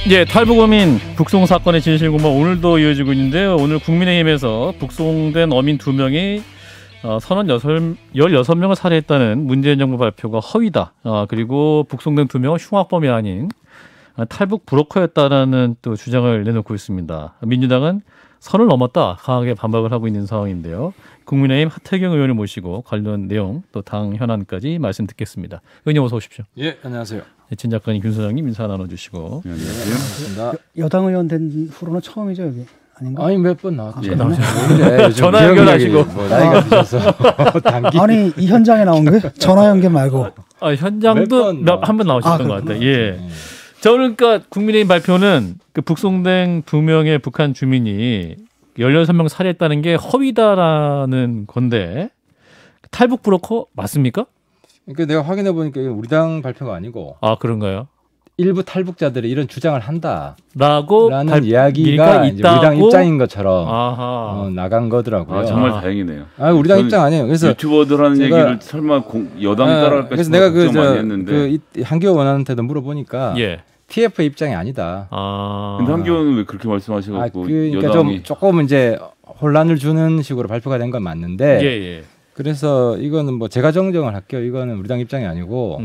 예, 탈북어민 북송 사건의 진실공방 오늘도 이어지고 있는데요. 오늘 국민의힘에서 북송된 어민 2명이 선원 16명을 살해했다는 문재인 정부 발표가 허위다. 그리고 북송된 2명은 흉악범이 아닌 탈북 브로커였다라는 또 주장을 내놓고 있습니다. 민주당은 선을 넘었다 강하게 반박을 하고 있는 상황인데요. 국민의힘 하태경 의원을 모시고 관련 내용 또 당 현안까지 말씀 듣겠습니다. 의원님 어서 오십시오. 예, 안녕하세요. 진 작가님, 김 소장님 인사 나눠주시고. 네, 안녕하십니까. 여당 의원 된 후로는 처음이죠 여기 아닌가? 아니 몇 번 나왔죠. 전화 연결하시고 뭐 나이가 드셔서 단기. 아니 이 현장에 나온 게 전화 연결 말고. 현장도 한 번 나오셨던 것 같아요. 예. 자, 그러니까 국민의힘 발표는 그 북송된 2명의 북한 주민이 16명 살해했다는 게 허위다라는 건데 탈북 브로커 맞습니까? 그러니까 내가 확인해 보니까 이게 우리 당 발표가 아니고. 아, 그런가요? 일부 탈북자들이 이런 주장을 한다라는 이야기가 있다고? 우리 당 입장인 것처럼 나간 거더라고요. 정말 다행이네요. 우리 당 입장 아니에요. 그래서 유튜버들 하는 얘기를 설마 여당이 따라갈까 그래서 싶어서 내가 걱정 많이 했는데 한기호 원한테도 물어보니까 TF 입장이 아니다. 근데 한기호는 왜 그렇게 말씀하셔갖고 그러니까 여당이 조금 이제 혼란을 주는 식으로 발표가 된 건 맞는데 그래서 이거는 뭐 제가 정정을 할게요. 이거는 우리 당 입장이 아니고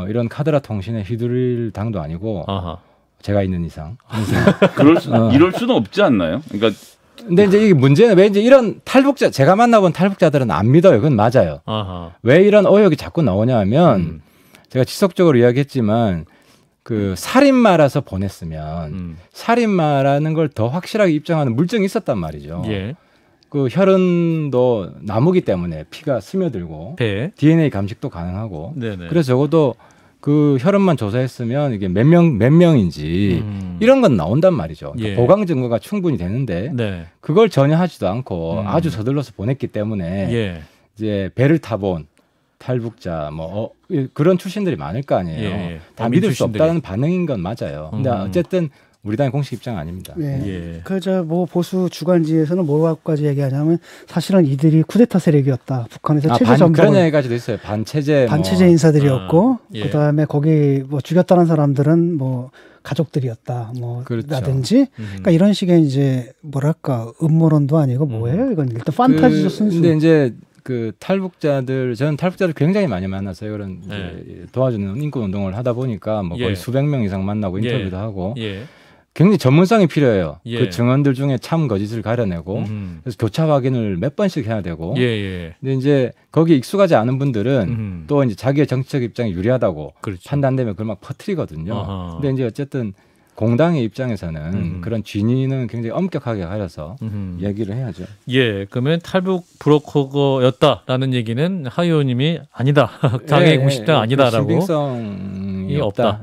이런 카드라 통신에 휘둘릴 당도 아니고 제가 있는 이상. 이럴 수는 없지 않나요? 그러니까 근데 이제 이게 문제는 왜 이제 이런 제가 만나본 탈북자들은 안 믿어요. 그건 맞아요. 왜 이런 의혹이 자꾸 나오냐면 제가 지속적으로 이야기했지만 그 살인마라서 보냈으면 살인마라는 걸 더 확실하게 입증하는 물증이 있었단 말이죠. 그 혈흔도 나무기 때문에 피가 스며들고 DNA 감식도 가능하고 그래서 적어도 그 혈흔만 조사했으면 이게 몇 명인지 이런 건 나온단 말이죠. 그러니까 보강 증거가 충분히 되는데 그걸 전혀 하지도 않고 아주 서둘러서 보냈기 때문에 이제 배를 타본 탈북자 뭐 그런 출신들이 많을 거 아니에요. 다 믿을 수 없다는 반응인 건 맞아요. 근데 어쨌든 우리 당의 공식 입장은 아닙니다. 그저 뭐 보수 주간지에서는 뭐라고까지 얘기하냐면 사실은 이들이 쿠데타 세력이었다. 북한에서 체제 전방 그런 얘기까지도 있어요. 반체제 인사들이었고 그다음에 거기 뭐 죽였다는 사람들은 뭐 가족들이었다. 뭐 라든지 그러니까 이런 식의 이제 뭐랄까 음모론도 아니고 뭐예요? 이건 일단 판타지죠, 순수. 근데 이제 그 저는 탈북자들 굉장히 많이 만났어요. 그런 이제 도와주는 인권 운동을 하다 보니까 뭐 거의 수백 명 이상 만나고 인터뷰도 하고 굉장히 전문성이 필요해요. 그 증언들 중에 참 거짓을 가려내고 그래서 교차 확인을 몇 번씩 해야 되고. 근데 이제 거기에 익숙하지 않은 분들은 또 이제 자기의 정치적 입장이 유리하다고 판단되면 그걸 막 퍼뜨리거든요. 근데 이제 어쨌든 공당의 입장에서는 그런 진위는 굉장히 엄격하게 가려서 얘기를 해야죠. 그러면 탈북 브로커였다라는 얘기는 하 의원님이 아니다. 당의 공식 입장 아니다라고. 신빙성이 없다.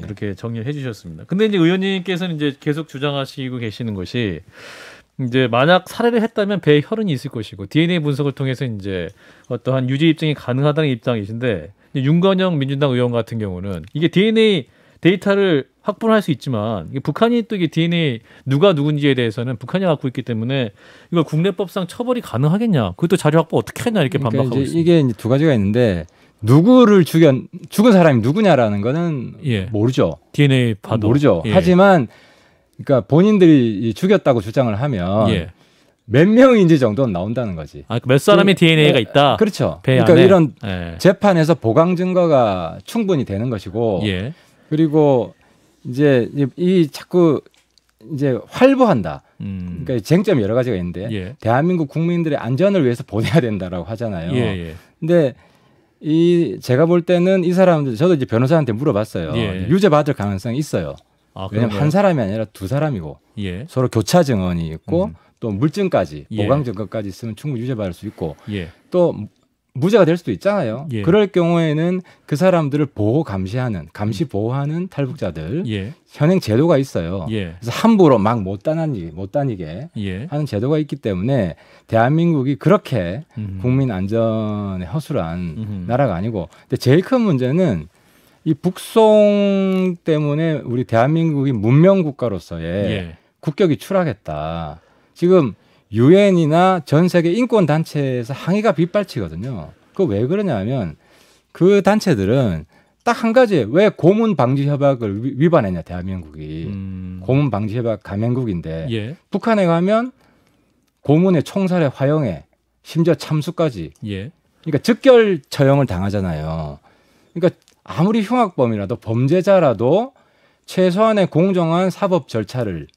그렇게 정리를 해주셨습니다. 근데 이제 의원님께서는 이제 계속 주장하시고 계시는 것이 이제 만약 살해를 했다면 배에 혈흔이 있을 것이고 DNA 분석을 통해서 이제 어떠한 유죄 입증이 가능하다는 입장이신데 윤건영 민주당 의원 같은 경우는 이게 DNA 데이터를 확보할 수 있지만 북한이 또 이게 DNA 누가 누군지에 대해서는 북한이 갖고 있기 때문에 이걸 국내법상 처벌이 가능하겠냐? 그것도 자료 확보 어떻게 하냐 이렇게 반박하고 있습니다. 이게 이제 두 가지가 있는데 누구를 죽은 사람이 누구냐라는 거는 모르죠. DNA 봐도 모르죠. 하지만 그러니까 본인들이 죽였다고 주장을 하면 몇 명인지 정도는 나온다는 거지. 몇 사람의 DNA가 있다. 그렇죠. 배 그러니까 안에. 이런 재판에서 보강 증거가 충분히 되는 것이고. 그리고 이제 이 자꾸 이제 활보한다. 그러니까 쟁점이 여러 가지가 있는데 대한민국 국민들의 안전을 위해서 보내야 된다라고 하잖아요. 근데 제가 볼 때는 이 사람들 저도 이제 변호사한테 물어봤어요. 유죄 받을 가능성이 있어요. 왜냐하면 한 사람이 아니라 두 사람이고 서로 교차 증언이 있고 또 물증까지 보강 증거까지 있으면 충분히 유죄 받을 수 있고 또 무죄가 될 수도 있잖아요. 그럴 경우에는 그 사람들을 감시 보호하는 탈북자들 현행 제도가 있어요. 그래서 함부로 막 못 다니게 하는 제도가 있기 때문에 대한민국이 그렇게 국민 안전에 허술한 나라가 아니고. 근데 제일 큰 문제는 이 북송 때문에 우리 대한민국이 문명 국가로서의 국격이 추락했다. 지금 유엔이나 전 세계 인권 단체에서 항의가 빗발치거든요. 그 왜 그러냐면 그 단체들은 딱 한 가지 왜 고문 방지 협약을 위반했냐 대한민국이 고문 방지 협약 가맹국인데 예. 북한에 가면 고문의 총살에 화형에 심지어 참수까지 예. 그러니까 즉결 처형을 당하잖아요. 그러니까 아무리 흉악범이라도 범죄자라도 최소한의 공정한 사법 절차를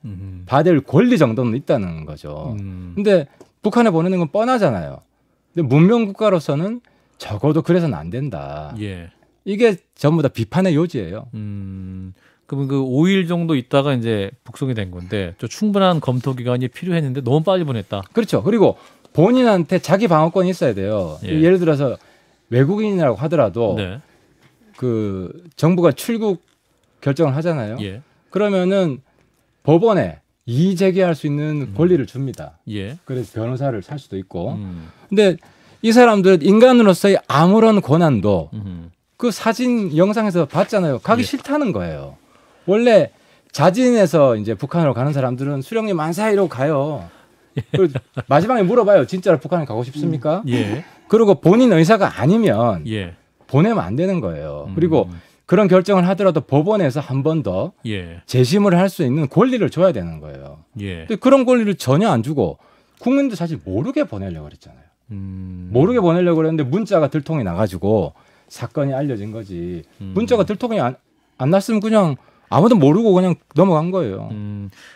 받을 권리 정도는 있다는 거죠. 근데 북한에 보내는 건 뻔하잖아요. 근데 문명 국가로서는 적어도 그래서는 안 된다. 예. 이게 전부 다 비판의 요지예요. 그러면 그 5일 정도 있다가 이제 북송이 된 건데 저 충분한 검토 기간이 필요했는데 너무 빨리 보냈다. 그렇죠. 그리고 본인한테 자기 방어권이 있어야 돼요. 예. 예를 들어서 외국인이라고 하더라도 네. 그 정부가 출국 결정을 하잖아요. 예. 그러면은 법원에 이의 제기할 수 있는 권리를 줍니다. 예. 그래서 변호사를 살 수도 있고. 근데 이 사람들은 인간으로서의 아무런 권한도 그 사진 영상에서 봤잖아요. 가기 예. 싫다는 거예요. 원래 자진해서 이제 북한으로 가는 사람들은 수령님 만사 이러고 가요. 그리고 마지막에 물어봐요. 진짜로 북한에 가고 싶습니까? 예. 그리고 본인 의사가 아니면 예. 보내면 안 되는 거예요. 그리고 그런 결정을 하더라도 법원에서 한 번 더 예. 재심을 할 수 있는 권리를 줘야 되는 거예요. 예. 근데 그런 권리를 전혀 안 주고 국민도 사실 모르게 보내려고 그랬잖아요. 모르게 보내려고 그랬는데 문자가 들통이 나가지고 사건이 알려진 거지. 문자가 들통이 안 났으면 그냥 아무도 모르고 그냥 넘어간 거예요.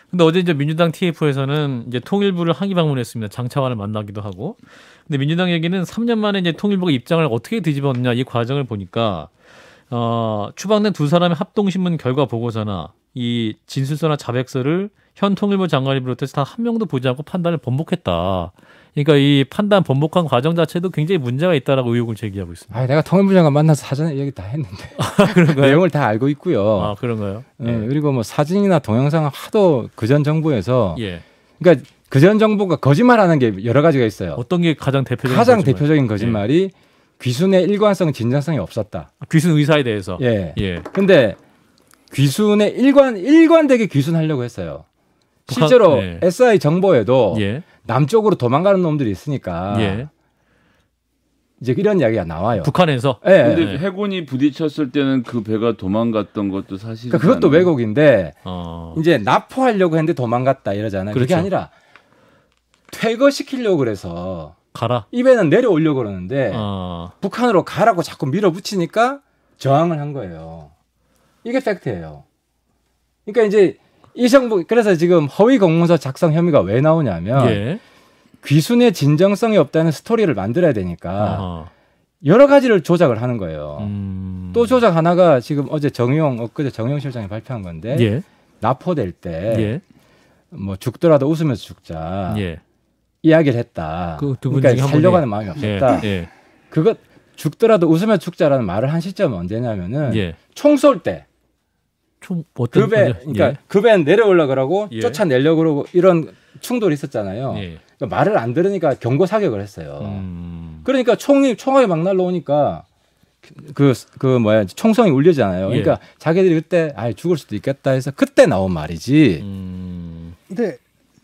근데 어제 이제 민주당 TF에서는 이제 통일부를 항의 방문했습니다. 장차관을 만나기도 하고. 근데 민주당 얘기는 3년 만에 이제 통일부가 입장을 어떻게 뒤집었냐 이 과정을 보니까 추방된 두 사람의 합동신문 결과 보고서나 이 진술서나 자백서를 현 통일부 장관이 비롯해서 다 한 명도 보지 않고 판단을 번복했다. 그러니까 이 판단 번복한 과정 자체도 굉장히 문제가 있다라고 의혹을 제기하고 있습니다. 내가 통일부 장관 만나서 사전에 얘기 다 했는데 내용을 다 알고 있고요. 아 그런가요? 네. 그리고 뭐 사진이나 동영상은 하도 그전 정부에서 예. 그러니까 그전 정부가 거짓말하는 게 여러 가지가 있어요. 어떤 게 가장 대표적인 대표적인 거짓말이 귀순의 일관성 진정성이 없었다. 귀순 의사에 대해서. 예. 예. 근데 귀순의 일관되게 귀순하려고 했어요. 실제로 예. SI 정보에도 예. 남쪽으로 도망가는 놈들이 있으니까 예. 이제 이런 이야기가 나와요. 북한에서. 예. 근데 해군이 부딪혔을 때는 그 배가 도망갔던 것도 사실. 그러니까 그것도 왜곡인데 이제 납포하려고 했는데 도망갔다 이러잖아요. 그렇죠. 그게 아니라 퇴거시키려고 그래서 가라. 이 배는 내려오려고 그러는데 북한으로 가라고 자꾸 밀어붙이니까 저항을 한 거예요. 이게 팩트예요. 그러니까 이제 이 정부 그래서 지금 허위 공문서 작성 혐의가 왜 나오냐면 예. 귀순의 진정성이 없다는 스토리를 만들어야 되니까 여러 가지를 조작을 하는 거예요. 또 조작 하나가 지금 어제 엊그제 정의용 실장이 발표한 건데 예. 납포될 때 뭐 예. 죽더라도 웃으면서 죽자 예. 이야기를 했다. 그 두 분 그러니까 중에 살려고 하는 마음이 없었다. 예. 예. 그것 죽더라도 웃으며 죽자라는 말을 한 시점은 언제냐면은 예. 총 쏠 때. 총 어떤 그러니까 예. 그 배는 내려오려고 그러고 예. 쫓아내려고 그러고 이런 충돌이 있었잖아요. 예. 그러니까 말을 안 들으니까 경고 사격을 했어요. 그러니까 총알이 막 날라오니까 총성이 울리잖아요. 그러니까 예. 자기들이 그때 죽을 수도 있겠다 해서 그때 나온 말이지. 근데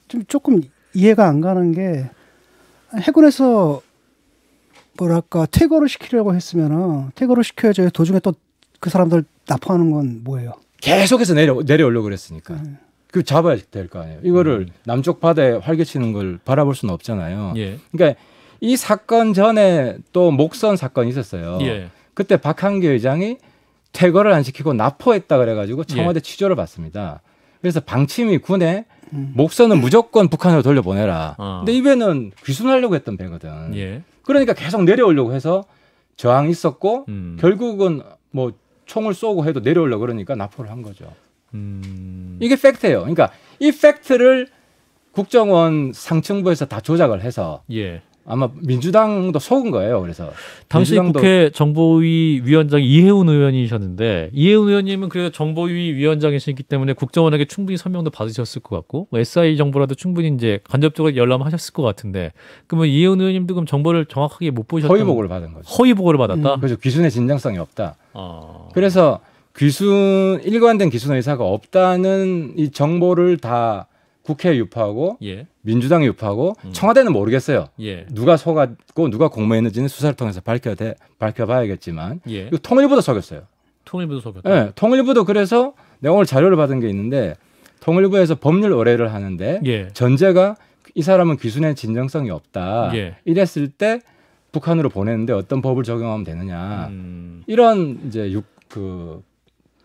좀 조금 이해가 안 가는 게 해군에서 뭐랄까 퇴거를 시키려고 했으면은 퇴거를 시켜야죠. 도중에 또 그 사람들 납포하는 건 뭐예요? 계속해서 내려오려고 그랬으니까. 그 잡아야 될 거 아니에요. 이거를 남쪽 바다에 활개치는 걸 바라볼 수는 없잖아요. 예. 그러니까 이 사건 전에 또 목선 사건이 있었어요. 예. 그때 박한기 의장이 퇴거를 안 시키고 납포했다 그래가지고 청와대 취조를 받습니다. 그래서 방침이 군에 목선은 무조건 북한으로 돌려보내라. 근데 이 배는 귀순하려고 했던 배거든. 예. 그러니까 계속 내려오려고 해서 저항이 있었고 결국은 뭐 총을 쏘고 해도 내려오려고 그러니까 납포를 한 거죠. 이게 팩트예요. 그러니까 이 팩트를 국정원 상층부에서 다 조작을 해서 예. 아마 민주당도 속은 거예요. 그래서 당시 국회 정보위 위원장이 이해운 의원이셨는데 이해운 의원님은 그래도 정보위 위원장이시기 때문에 국정원에게 충분히 설명도 받으셨을 것 같고 뭐 SI 정보라도 충분히 이제 간접적으로 열람하셨을 것 같은데 그러면 이해운 의원님도 그럼 정보를 정확하게 못 보셨던 허위 보고를 받은 거죠. 허위 보고를 받았다. 그래서 귀순의 진정성이 없다. 그래서 일관된 귀순 의사가 없다는 이 정보를 다 국회에 유포하고 예. 민주당이 유포하고 청와대는 모르겠어요. 예. 누가 속았고 누가 공모했는지는 수사를 통해서 밝혀봐야겠지만 예. 이거 통일부도 속였어요. 통일부도 속였다. 네, 통일부도 그래서 내가 오늘 자료를 받은 게 있는데 통일부에서 법률 의뢰를 하는데 예. 전제가 이 사람은 귀순의 진정성이 없다. 예. 이랬을 때 북한으로 보내는데 어떤 법을 적용하면 되느냐. 이런 이제 그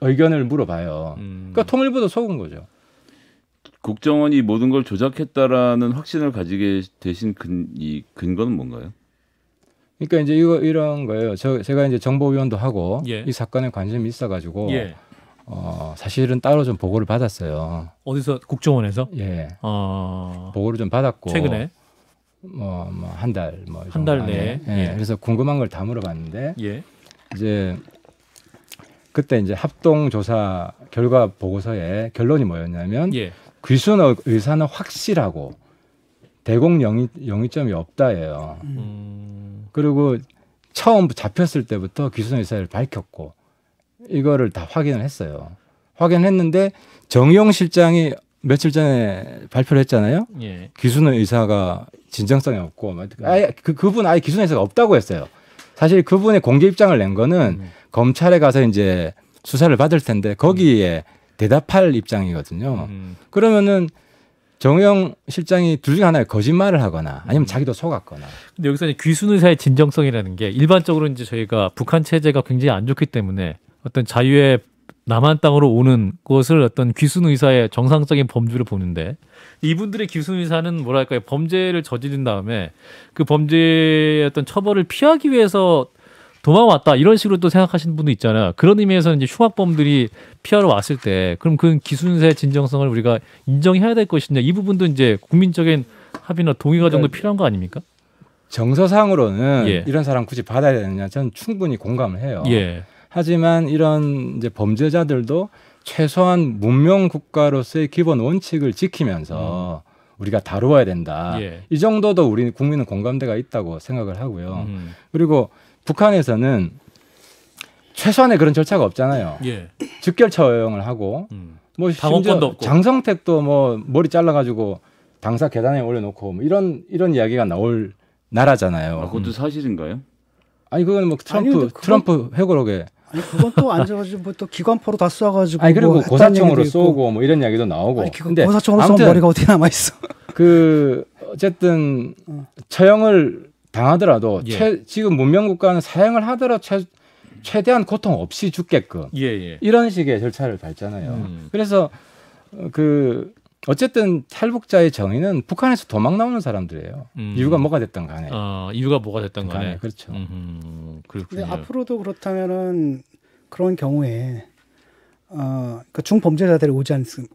의견을 물어봐요. 그러니까 통일부도 속은 거죠. 국정원이 모든 걸 조작했다라는 확신을 가지게 되신 이 근거는 뭔가요? 그러니까 이제 이런 거예요. 제가 이제 정보위원도 하고 예. 이 사건에 관심이 있어가지고 예. 사실은 따로 좀 보고를 받았어요. 어디서 국정원에서? 예. 보고를 좀 받았고 최근에 한 달 한 달 내에. 예. 예. 그래서 궁금한 걸 다 물어봤는데 예. 이제 그때 이제 합동 조사 결과 보고서에 결론이 뭐였냐면 예. 귀순 의사는 확실하고 대공 영위점이 없다예요. 그리고 처음 잡혔을 때부터 귀순 의사를 밝혔고 이거를 다 확인을 했어요. 확인했는데 정의용 실장이 며칠 전에 발표를 했잖아요. 예. 귀순 의사가 진정성이 없고 아예 그분 아예 귀순 의사가 없다고 했어요. 사실 그분의 공개 입장을 낸 거는 검찰에 가서 이제 수사를 받을 텐데 거기에 대답할 입장이거든요. 그러면은 정의용 실장이 둘 중에 하나에 거짓말을 하거나 아니면 자기도 속았거나. 근데 여기서 이제 귀순 의사의 진정성이라는 게 일반적으로 이제 저희가 북한 체제가 굉장히 안 좋기 때문에 어떤 자유의 남한 땅으로 오는 것을 어떤 귀순 의사의 정상적인 범주를 보는데 이분들의 귀순 의사는 뭐랄까요, 범죄를 저지른 다음에 그 범죄의 어떤 처벌을 피하기 위해서 도망왔다 이런 식으로 또 생각하시는 분도 있잖아요. 그런 의미에서는 이제 흉악범들이 피하러 왔을 때 그럼 그 귀순 의사의 진정성을 우리가 인정해야 될 것이냐, 이 부분도 이제 국민적인 합의나 동의가 정도 필요한 거 아닙니까? 정서상으로는 예. 이런 사람 굳이 받아야 되느냐 저는 충분히 공감을 해요. 예. 하지만 이런 이제 범죄자들도 최소한 문명 국가로서의 기본 원칙을 지키면서 우리가 다루어야 된다. 예. 이 정도도 우리 국민은 공감대가 있다고 생각을 하고요. 그리고 북한에서는 최소한의 그런 절차가 없잖아요. 예. 즉결 처형을 하고 뭐 당원권도 없고. 장성택도 뭐 머리 잘라가지고 당사 계단에 올려놓고 뭐 이런 이야기가 나올 나라잖아요. 그것도 사실인가요? 아니 그건 뭐 트럼프 회고록에. 아니 그건 또 앉아가지고 뭐 또 기관포로 다 쏴가지고. 아니 그리고 뭐 고사총으로 쏘고 뭐 이런 이야기도 나오고. 아니 근데 고사총으로 쏘면 머리가 어떻게 남아 있어? 그 어쨌든 처형을 당하더라도 예. 지금 문명국가는 사형을 하더라도 최대한 고통 없이 죽게끔 예. 이런 식의 절차를 밟잖아요. 그래서 그 어쨌든 탈북자의 정의는 북한에서 도망 나오는 사람들이에요. 이유가 뭐가 됐든 간에. 이유가 뭐가 됐든 간에. 그렇죠. 근데 앞으로도 그렇다면은 그런 경우에 그 중범죄자들이 오지 않습니까?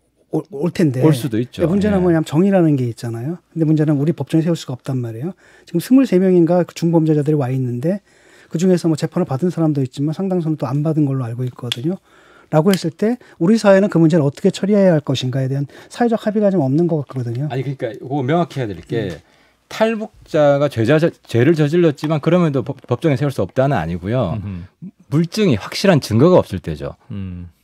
올 텐데. 올 수도 있죠. 문제는 뭐냐면 정의라는 게 있잖아요. 근데 문제는 우리 법정에 세울 수가 없단 말이에요. 지금 23명인가 그 중범죄자들이 와 있는데 그중에서 뭐 재판을 받은 사람도 있지만 상당수는 또 안 받은 걸로 알고 있거든요. 라고 했을 때 우리 사회는 그 문제를 어떻게 처리해야 할 것인가에 대한 사회적 합의가 좀 없는 것 같거든요. 아니 그러니까 이거 명확히 해야 될 게 탈북자가 죄를 저질렀지만 그럼에도 법정에 세울 수 없다는 아니고요. 물증이 확실한 증거가 없을 때죠.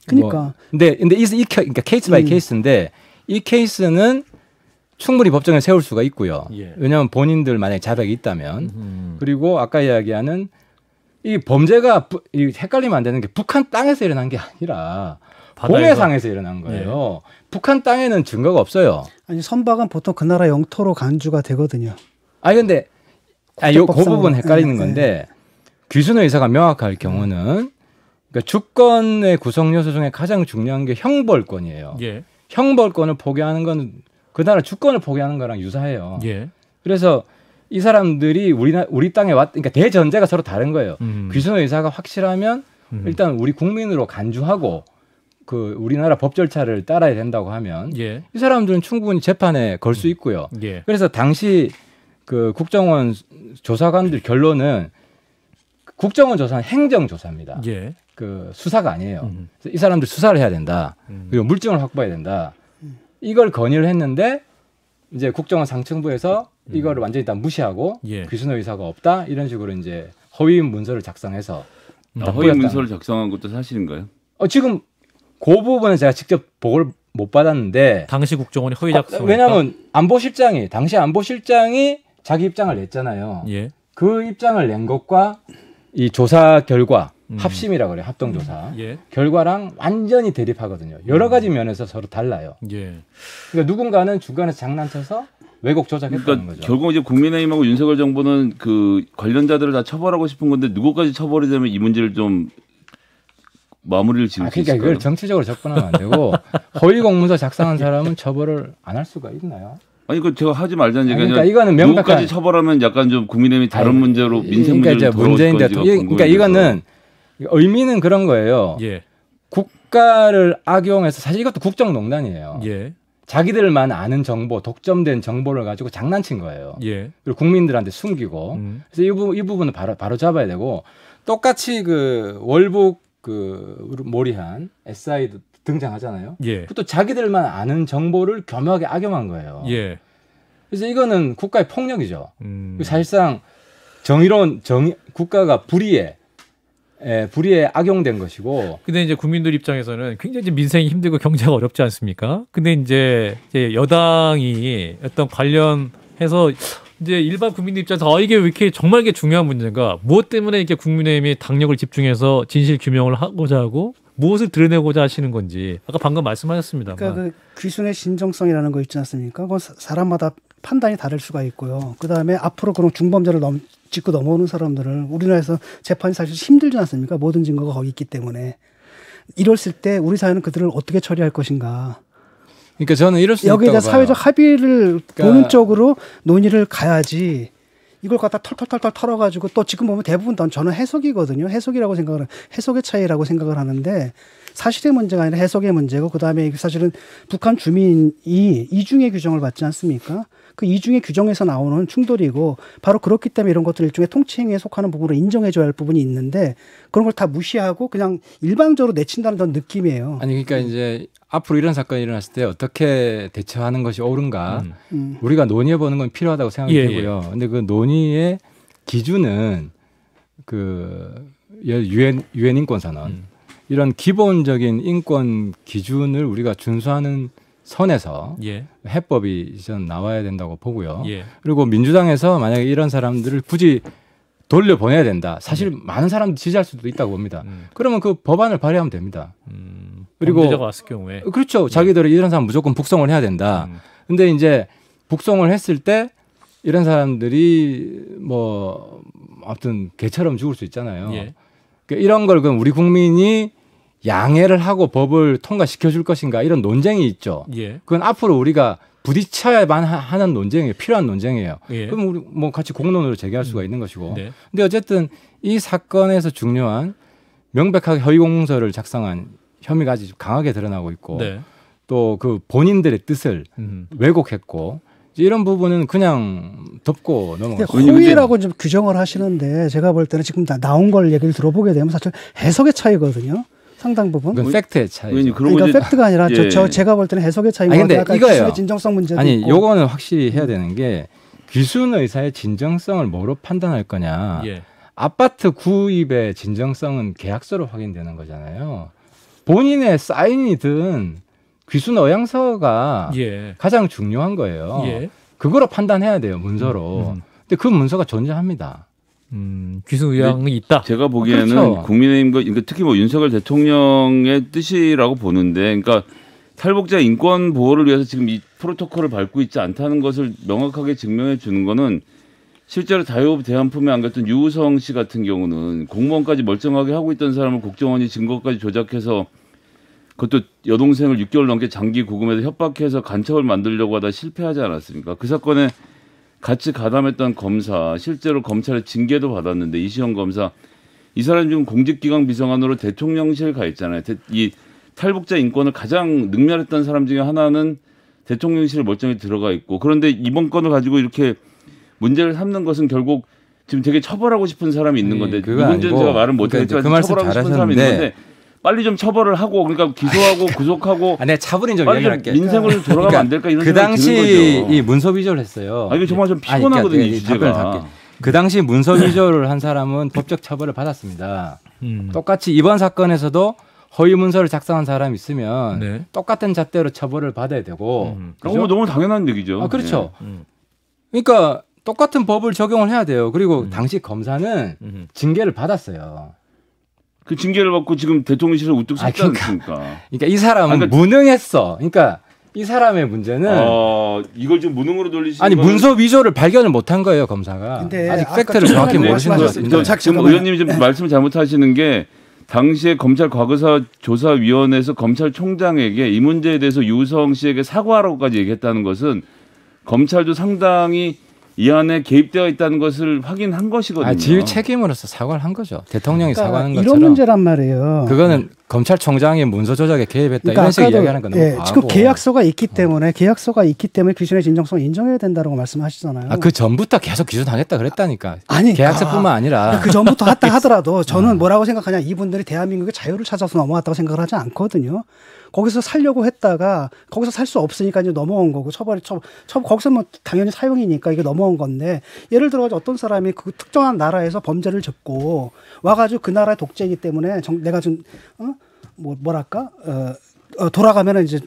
그러니까. 근데 그러니까 케이스 바이 케이스인데 이 케이스는 충분히 법정에 세울 수가 있고요. 예. 왜냐하면 본인들 만약에 자백이 있다면 그리고 아까 이야기하는 이 범죄가 헷갈리면 안 되는 게 북한 땅에서 일어난 게 아니라 공해상에서 일어난 거예요. 예. 북한 땅에는 증거가 없어요. 아니 선박은 보통 그 나라 영토로 간주가 되거든요. 아니 근데 그 부분 헷갈리는 건데 귀순 의사가 명확할 경우는 그러니까 주권의 구성 요소 중에 가장 중요한 게 형벌권이에요. 예. 형벌권을 포기하는 건 그 나라 주권을 포기하는 거랑 유사해요. 예. 그래서 이 사람들이 우리 땅에 그러니까 대전제가 서로 다른 거예요. 귀순 의사가 확실하면 일단 우리 국민으로 간주하고 그 우리나라 법 절차를 따라야 된다고 하면 예. 이 사람들은 충분히 재판에 걸 수 있고요. 예. 그래서 당시 그 국정원 조사관들 결론은 국정원 조사는 행정조사입니다. 예. 그 수사가 아니에요. 그래서 이 사람들 수사를 해야 된다. 그리고 물증을 확보해야 된다. 이걸 건의를 했는데 이제 국정원 상층부에서 이거를 완전히 다 무시하고 예. 귀순 의사가 없다 이런 식으로 이제 허위 문서를 작성해서 허위 문서를 작성한 것도 사실인가요? 지금 그 부분은 제가 직접 보고를 못 받았는데 당시 국정원이 허위 작성. 왜냐하면 당시 안보실장이 자기 입장을 냈잖아요. 예. 그 입장을 낸 것과 이 조사 결과 합심이라고 그래요. 합동조사. 결과랑 완전히 대립하거든요. 여러 가지 면에서 서로 달라요. 그러니까 누군가는 중간에서 장난쳐서 왜곡 조작했다는 거죠. 결국 이제 국민의힘하고 윤석열 정부는 그 관련자들을 다 처벌하고 싶은 건데 누구까지 처벌이 되면 이 문제를 좀 마무리를 지을 수 있을까요? 그러니까 이걸 정치적으로 접근하면 안 되고 허위 공문서 작성한 사람은 처벌을 안 할 수가 있나요? 아니 그 제가 하지 말자는 얘기가 그러니까 이거는 명백한 누구까지 처벌하면 약간 좀 국민의힘이 다른 문제로 민생 문제로 문재인 대통령 그러니까 이거는 의미는 그런 거예요. 국가를 악용해서 사실 이것도 국정농단이에요. 자기들만 아는 정보, 독점된 정보를 가지고 장난친 거예요. 그리고 국민들한테 숨기고. 그래서 이 부분은 바로 잡아야 되고 똑같이 그 월북 그 모리한 SI도 등장하잖아요. 그것도 자기들만 아는 정보를 교묘하게 악용한 거예요. 그래서 이거는 국가의 폭력이죠. 사실상 국가가 불의에 악용된 것이고. 근데 이제 국민들 입장에서는 굉장히 이제 민생이 힘들고 경제가 어렵지 않습니까? 근데 이제 여당이 어떤 관련해서 이제 일반 국민들 입장에서 이게 왜 이렇게 정말 이게 중요한 문제인가? 무엇 때문에 이렇게 국민의힘이 당력을 집중해서 진실 규명을 하고자 하고 무엇을 드러내고자 하시는 건지 아까 방금 말씀하셨습니다. 그러니까 그 귀순의 진정성이라는 거 있지 않습니까? 그건 사람마다 판단이 다를 수가 있고요. 그 다음에 앞으로 그런 중범죄를 짚고 넘어오는 사람들을 우리나라에서 재판이 사실 힘들지 않습니까? 모든 증거가 거기 있기 때문에 이랬을 때 우리 사회는 그들을 어떻게 처리할 것인가? 그러니까 저는 이럴 수 있다고 여기에 사회적 합의를 보는 쪽으로 논의를 가야지. 이걸 갖다 털털털털 털어가지고 또 지금 보면 대부분 저는 해석이거든요. 해석이라고 해석의 차이라고 생각을 하는데 사실의 문제가 아니라 해석의 문제고 그다음에 사실은 북한 주민이 이중의 규정을 받지 않습니까? 그 이중의 규정에서 나오는 충돌이고 바로 그렇기 때문에 이런 것들 일종의 통치행위에 속하는 부분으로 인정해줘야 할 부분이 있는데 그런 걸 다 무시하고 그냥 일방적으로 내친다는 그런 느낌이에요. 아니 그러니까 이제 앞으로 이런 사건이 일어났을 때 어떻게 대처하는 것이 옳은가 우리가 논의해보는 건 필요하다고 생각이 되고요. 근데 그 논의의 기준은 그 유엔 인권선언 이런 기본적인 인권 기준을 우리가 준수하는 선에서 해법이 전 나와야 된다고 보고요. 그리고 민주당에서 만약에 이런 사람들을 굳이 돌려보내야 된다. 사실 많은 사람들이 지지할 수도 있다고 봅니다. 그러면 그 법안을 발의하면 됩니다. 그리고 범죄자가 왔을 경우에 그렇죠. 자기들이 이런 사람 무조건 북송을 해야 된다. 근데 이제 북송을 했을 때 이런 사람들이 뭐 아무튼 개처럼 죽을 수 있잖아요. 그러니까 이런 걸 그럼 우리 국민이 양해를 하고 법을 통과시켜 줄 것인가 이런 논쟁이 있죠. 그건 앞으로 우리가 부딪혀야만 하는 논쟁이에요. 필요한 논쟁이에요. 그럼 우리 뭐 같이 공론으로 제기할 수가 있는 것이고. 근데 어쨌든 이 사건에서 중요한 명백하게 허위공문서를 작성한 혐의가 아주 강하게 드러나고 있고 또 그 본인들의 뜻을 왜곡했고 이런 부분은 그냥 덮고 넘어갔어요. 허위라고 좀 규정을 하시는데 제가 볼 때는 지금 나온 걸 얘기를 들어보게 되면 사실 해석의 차이거든요. 상당 부분. 그건 팩트의 차이죠. 그러니까 팩트가 아니라 제가 볼 때는 해석의 차이고 근데 이거예요. 진정성 문제도 아니 있고. 요거는 확실히 해야 되는 게 귀순 의사의 진정성을 뭐로 판단할 거냐. 아파트 구입의 진정성은 계약서로 확인되는 거잖아요. 본인의 사인이든 귀순 의향서가 가장 중요한 거예요. 그거로 판단해야 돼요. 문서로. 근데 그 문서가 존재합니다. 귀순 의향이 있다. 제가 보기에는 그렇죠. 국민의힘과 그러니까 특히 뭐 윤석열 대통령의 뜻이라고 보는데, 그러니까 탈북자 인권 보호를 위해서 지금 이 프로토콜을 밟고 있지 않다는 것을 명확하게 증명해 주는 거는 실제로 자유업 대한품에 안겼던 유우성 씨 같은 경우는 공무원까지 멀쩡하게 하고 있던 사람을 국정원이 증거까지 조작해서 그것도 여동생을 6개월 넘게 장기 구금해서 협박해서 간첩을 만들려고 하다 실패하지 않았습니까? 그 사건에 같이 가담했던 검사, 실제로 검찰의 징계도 받았는데 이시영 검사, 이 사람이 지금 공직기강 비서관으로 대통령실 가 있잖아요. 이 탈북자 인권을 가장 능멸했던 사람 중에 하나는 대통령실에 멀쩡히 들어가 있고, 그런데 이번 건을 가지고 이렇게 문제를 삼는 것은 결국 지금 되게 처벌하고 싶은 사람이 있는 건데, 누군지는 제가 말은 못하겠지만 그러니까 처벌하고 싶은 사람이 있는 건데 빨리 좀 처벌을 하고, 그러니까 기소하고 구속하고 내 차분히 좀 빨리 얘기할게. 민생을 돌아가면 그러니까 안 될까 이런 그 생각이 드는 당시 거죠. 이 문서 위조를 했어요. 이거 정말 좀 피곤하거든요. 이 주제가. 그 당시 문서 위조를 한 사람은 법적 처벌을 받았습니다. 똑같이 이번 사건에서도 허위 문서를 작성한 사람이 있으면 똑같은 잣대로 처벌을 받아야 되고. 그렇죠? 너무 당연한 얘기죠. 그렇죠. 그러니까 똑같은 법을 적용을 해야 돼요. 그리고 당시 검사는 징계를 받았어요. 그 징계를 받고 지금 대통령실에 우뚝 섰지 않습니까? 그러니까 이 사람은 무능했어. 그러니까 이 사람의 문제는 이걸 지금 무능으로 돌리시는 아니 문서 위조를 발견을 못한 거예요 검사가. 아직 팩트를 정확히 모르시는 것 같습니다. 지금 의원님이 좀 말씀을 잘못하시는 게 당시에 검찰 과거사 조사위원회에서 검찰총장에게 이 문제에 대해서 유성 씨에게 사과하라고까지 얘기했다는 것은 검찰도 상당히 이 안에 개입되어 있다는 것을 확인한 것이거든요. 지휘 책임으로서 사과를 한 거죠. 대통령이 사과하는 이런 것처럼. 문제란 말이에요. 그거는 검찰총장이 문서 조작에 개입했다 이런 식으로 이야기하는 건 너무 과하고. 지금 계약서가 있기 때문에 귀신의 진정성을 인정해야 된다고 말씀하시잖아요. 그 전부터 계속 귀순하겠다 그랬다니까. 아니 계약서뿐만 아니라. 그 전부터 했다 하더라도 저는 뭐라고 생각하냐, 이분들이 대한민국의 자유를 찾아서 넘어왔다고 생각을 하지 않거든요. 거기서 살려고 했다가 거기서 살 수 없으니까 이제 넘어온 거고 거기서 뭐 당연히 사형이니까 이게 넘어온 건데, 예를 들어 어떤 사람이 그 특정한 나라에서 범죄를 졌고 와가지고 그 나라의 독재이기 때문에 내가 좀 돌아가면은 이제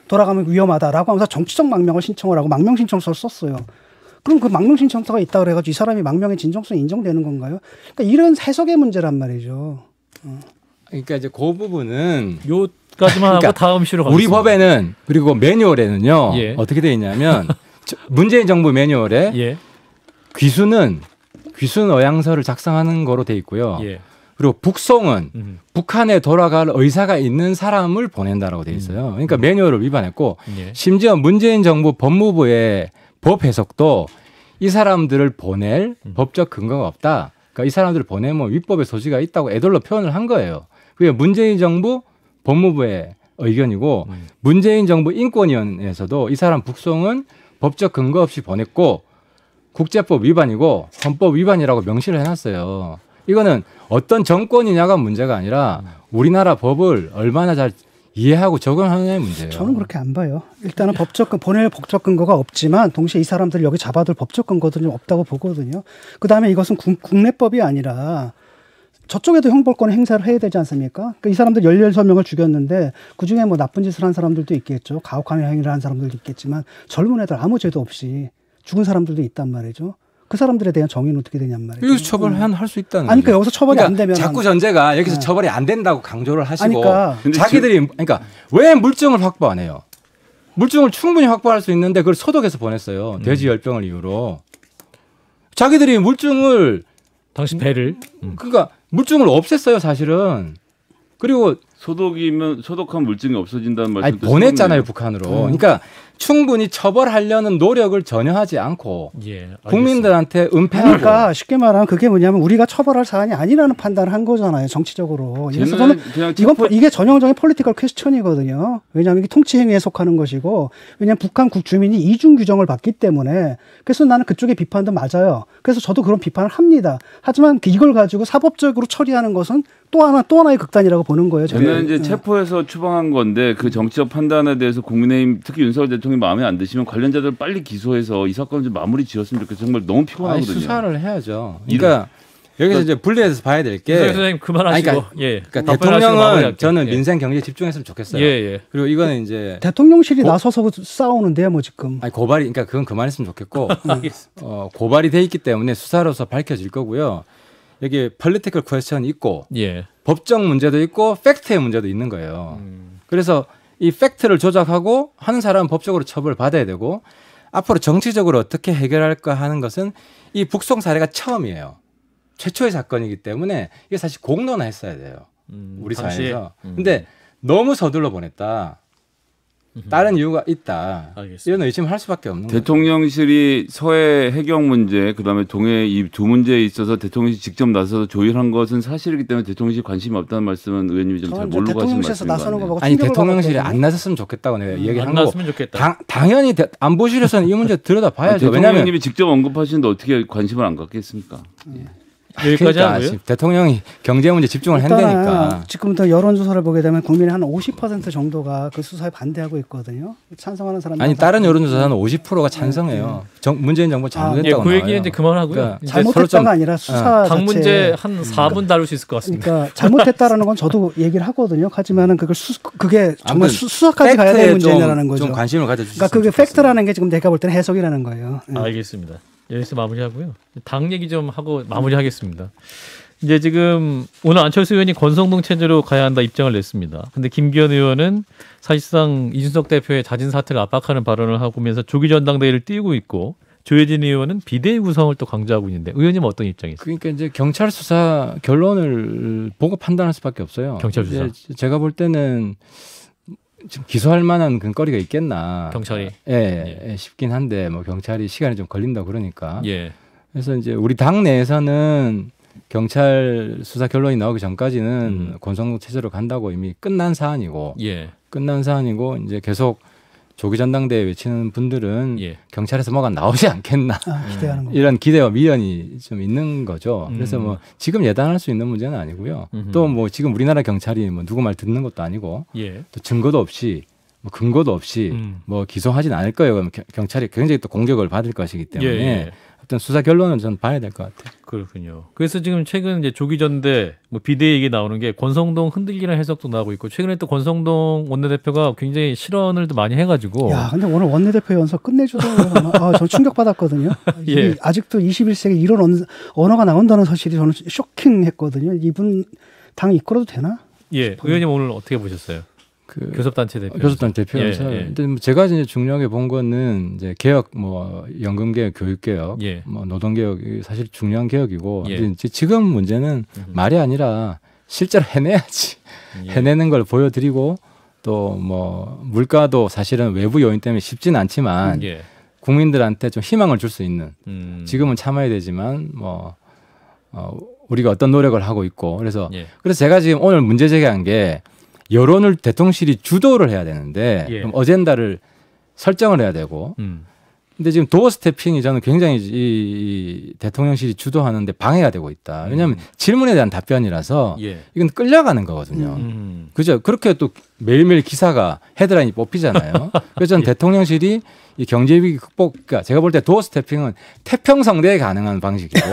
돌아가면 위험하다라고 하면서 정치적 망명을 신청을 하고 망명 신청서를 썼어요. 그럼 그 망명 신청서가 있다 그래가지고 이 사람이 망명의 진정성이 인정되는 건가요? 그러니까 이런 해석의 문제란 말이죠. 그러니까 이제 그 부분은 까지만 하고 다음 시로 가겠습니다. 우리 법에는 그리고 매뉴얼에는요 어떻게 되어 있냐면 문재인 정부 매뉴얼에 귀순은 귀순 의향서를 작성하는 거로 돼 있고요. 그리고 북송은 북한에 돌아갈 의사가 있는 사람을 보낸다라고 돼 있어요. 그러니까 매뉴얼을 위반했고 심지어 문재인 정부 법무부의 법 해석도 이 사람들을 보낼 법적 근거가 없다. 그러니까 이 사람들을 보내면 위법의 소지가 있다고 애들로 표현을 한 거예요. 그게 문재인 정부 법무부의 의견이고 문재인 정부 인권위원회에서도 이 사람 북송은 법적 근거 없이 보냈고 국제법 위반이고 헌법 위반이라고 명시를 해놨어요. 이거는 어떤 정권이냐가 문제가 아니라 우리나라 법을 얼마나 잘 이해하고 적용하느냐의 문제예요. 저는 그렇게 안 봐요. 일단은 보낼 법적 근거가 없지만 동시에 이 사람들 여기 잡아둘 법적 근거도 좀 없다고 보거든요. 그다음에 이것은 국내법이 아니라 저쪽에도 형벌권 행사를 해야 되지 않습니까? 그러니까 이 사람들 16명을 죽였는데 그중에 뭐 나쁜 짓을 한 사람들도 있겠죠. 가혹한 행위를 한 사람들도 있겠지만 젊은 애들 아무 죄도 없이 죽은 사람들도 있단 말이죠. 그 사람들에 대한 정의는 어떻게 되냔 말이죠. 여기서 처벌할 수 있다는 거죠. 그러니까 여기서 처벌이 안 되면 자꾸 전제가 여기서 처벌이 안 된다고 강조를 하시고 자기들이 왜 물증을 확보 안 해요? 물증을 충분히 확보할 수 있는데 그걸 소독해서 보냈어요. 돼지 열병을 이유로. 자기들이 물증을 당신 배를 그러니까 물증을 없앴어요, 사실은. 그리고 소독한 물증이 없어진다는 말씀도 보냈잖아요, 북한으로. 그러니까 충분히 처벌하려는 노력을 전혀 하지 않고 국민들한테 은폐하고. 그러니까 쉽게 말하면 그게 뭐냐면 우리가 처벌할 사안이 아니라는 판단을 한 거잖아요, 정치적으로. 그래서 저는 이게 전형적인 폴리티컬 퀘스천이거든요. 왜냐하면 이게 통치 행위에 속하는 것이고, 왜냐하면 북한 주민이 이중 규정을 받기 때문에. 그래서 나는 그쪽의 비판도 맞아요. 그래서 저도 그런 비판을 합니다. 하지만 이걸 가지고 사법적으로 처리하는 것은 또 하나의 극단이라고 보는 거예요. 저는 이제 체포해서 추방한 건데 그 정치적 판단에 대해서 국민의힘 특히 윤석열 대통령이 마음에 안 드시면 관련자들 빨리 기소해서 이 사건을 좀 마무리 지었으면 좋겠어요. 정말 너무 피곤하거든요. 수사를 해야죠. 그러니까 여기서 이제 분리해서 봐야 될 게. 선생님 그만하시고. 그러니까 대통령은 저는 민생 경제에 집중했으면 좋겠어요. 그리고 이거는 이제 대통령실이 나서서 싸우는데요, 뭐 지금. 고발이 그러니까 그건 그만했으면 좋겠고. 고발이 돼 있기 때문에 수사로서 밝혀질 거고요. 여기 폴리티컬 퀘스천이 있고 법적 문제도 있고 팩트의 문제도 있는 거예요. 그래서 이 팩트를 조작하고 하는 사람은 법적으로 처벌받아야 되고 앞으로 정치적으로 어떻게 해결할까 하는 것은 이 북송 사례가 처음이에요. 최초의 사건이기 때문에 이게 사실 공론화했어야 돼요. 우리 사회에서. 근데 너무 서둘러 보냈다. 다른 이유가 있다. 알겠습니다. 이런 의심을 할 수밖에 없는 거죠. 대통령실이 서해 해경 문제, 그다음에 동해 이 두 문제에 있어서 대통령실이 직접 나서서 조율한 것은 사실이기 때문에 대통령실이 관심이 없다는 말씀은 의원님이 좀 잘 모르고 하신 말씀인가요? 아니 대통령실이 안 나섰으면 좋겠다고 내가 얘기를 한 거고. 당연히 안보실에서는 이 문제 들여다봐야죠. 대통령님이 직접 언급하시는데 어떻게 관심을 안 갖겠습니까? 여기까지 하고요. 대통령이 경제 문제 집중을 한다니까. 지금부터 여론조사를 보게 되면 국민의 한 50% 정도가 그 수사에 반대하고 있거든요. 찬성하는 사람들. 아니 다른 여론조사는 50%가 찬성해요. 문재인 정부 잘못했다고. 그 얘기는 이제 그만하고요. 그러니까 잘못했다가 아니라 수사 당 문제 한 4분 다룰 수 있을 것 같습니다. 그러니까 잘못했다라는 건 저도 얘기를 하거든요. 하지만은 그게 정말 수사까지 가야 될 문제냐라는 거죠. 좀 관심을 가져주시면. 그러니까 그게 팩트라는 게 지금 내가 볼 때는 해석이라는 거예요. 알겠습니다. 여기서 마무리하고요. 당 얘기 좀 하고 마무리하겠습니다. 이제 지금 오늘 안철수 의원이 권성동 체제로 가야 한다 입장을 냈습니다. 근데 김기현 의원은 사실상 이준석 대표의 자진 사퇴를 압박하는 발언을 하면서 조기 전당대회를 띄우고 있고 조혜진 의원은 비대위 구성을 또 강조하고 있는데 의원님 어떤 입장이세요? 그러니까 이제 경찰 수사 결론을 보고 판단할 수밖에 없어요. 경찰 수사. 제가 볼 때는 지금 기소할 만한 근거리가 있겠나. 경찰이. 예, 싶긴 한데 뭐 경찰이 시간이 좀 걸린다 그러니까. 예. 그래서 이제 우리 당 내에서는 경찰 수사 결론이 나오기 전까지는 권성동 체제로 간다고 이미 끝난 사안이고. 예. 끝난 사안이고 이제 계속 조기 전당대회 외치는 분들은 경찰에서 뭐가 나오지 않겠나 기대하는 거. 이런 기대와 미련이 좀 있는 거죠. 그래서 뭐 지금 예단할 수 있는 문제는 아니고요. 또 뭐 지금 우리나라 경찰이 뭐 누구 말 듣는 것도 아니고 또 증거도 없이 뭐 근거도 없이 뭐 기소하진 않을 거예요. 그러면 경찰이 굉장히 또 공격을 받을 것이기 때문에 어떤 수사 결론은 전 봐야 될 것 같아요. 그렇군요. 그래서 지금 최근 이제 조기 전대 뭐 비대위 얘기 나오는 게 권성동 흔들리는 해석도 나오고 있고 최근에 또 권성동 원내대표가 굉장히 실언을 또 많이 해가지고. 야, 근데 오늘 원내대표 연설 끝내주더라고요. 저 충격받았거든요. 아직도 21세기 이런 언어가 나온다는 사실이 저는 쇼킹했거든요. 이분 당 이끌어도 되나? 예, 의원님 오늘 어떻게 보셨어요? 교섭단체 대표. 교섭단체 대표에서. 근데 제가 이제 중요하게 본 거는 이제 개혁, 뭐 연금 개혁, 교육 개혁, 뭐 노동 개혁이 사실 중요한 개혁이고. 이제 지금 문제는 말이 아니라 실제로 해내야지. 해내는 걸 보여드리고 또 뭐 물가도 사실은 외부 요인 때문에 쉽지는 않지만 국민들한테 좀 희망을 줄 수 있는. 지금은 참아야 되지만 뭐 우리가 어떤 노력을 하고 있고. 그래서 제가 지금 오늘 문제 제기한 게. 여론을 대통령실이 주도를 해야 되는데 그럼 어젠다를 설정을 해야 되고 근데 지금 도어 스태핑이 저는 굉장히 이 대통령실이 주도하는데 방해가 되고 있다. 왜냐하면 질문에 대한 답변이라서 이건 끌려가는 거거든요. 그죠? 그렇게 또 매일매일 기사가 헤드라인이 뽑히잖아요. 그래서 저는 대통령실이 이 경제위기 극복, 그러니까 제가 볼 때 도어 스태핑은 태평성대에 가능한 방식이고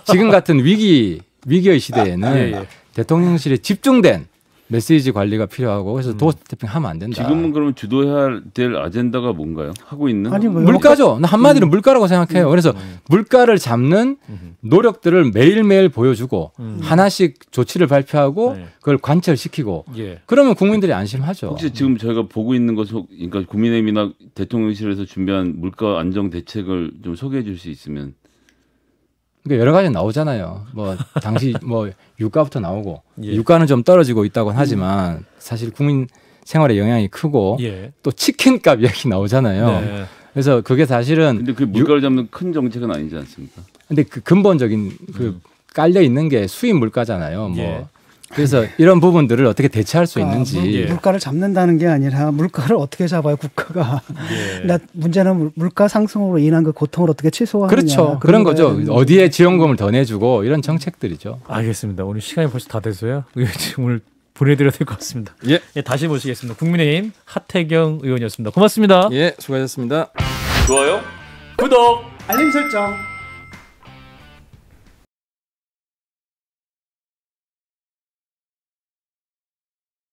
지금 같은 위기의 시대에는 대통령실에 집중된 메시지 관리가 필요하고 그래서 도어 스태핑 하면 안 된다. 지금은 그러면 주도해야 될 아젠다가 뭔가요? 하고 있는? 아니, 물가죠. 한마디로 물가라고 생각해요. 그래서 물가를 잡는 노력들을 매일매일 보여주고 하나씩 조치를 발표하고 그걸 관철시키고 그러면 국민들이 안심하죠. 혹시 지금 저희가 보고 있는 것, 그러니까 국민의힘이나 대통령실에서 준비한 물가 안정 대책을 좀 소개해 줄 수 있으면. 그러니까 여러 가지 나오잖아요. 뭐 당시 뭐 유가부터 나오고 유가는 좀 떨어지고 있다고는 하지만 사실 국민 생활에 영향이 크고 또 치킨값 이야기 나오잖아요. 그래서 그게 사실은 근데 그 물가를 잡는 큰 정책은 아니지 않습니까? 근데 그 근본적인 그 깔려 있는 게 수입 물가잖아요. 뭐 그래서 이런 부분들을 어떻게 대체할 수 있는지. 물가를 잡는다는 게 아니라 물가를 어떻게 잡아요 국가가. 문제는 물가 상승으로 인한 그 고통을 어떻게 최소화하느냐. 그렇죠. 그런 거죠. 어디에 지원금을 더 내주고 이런 정책들이죠. 알겠습니다. 오늘 시간이 벌써 다 돼서요. 오늘 보내드려야 될 것 같습니다. 다시 모시겠습니다. 국민의힘 하태경 의원이었습니다. 고맙습니다. 수고하셨습니다. 좋아요, 구독, 알림 설정.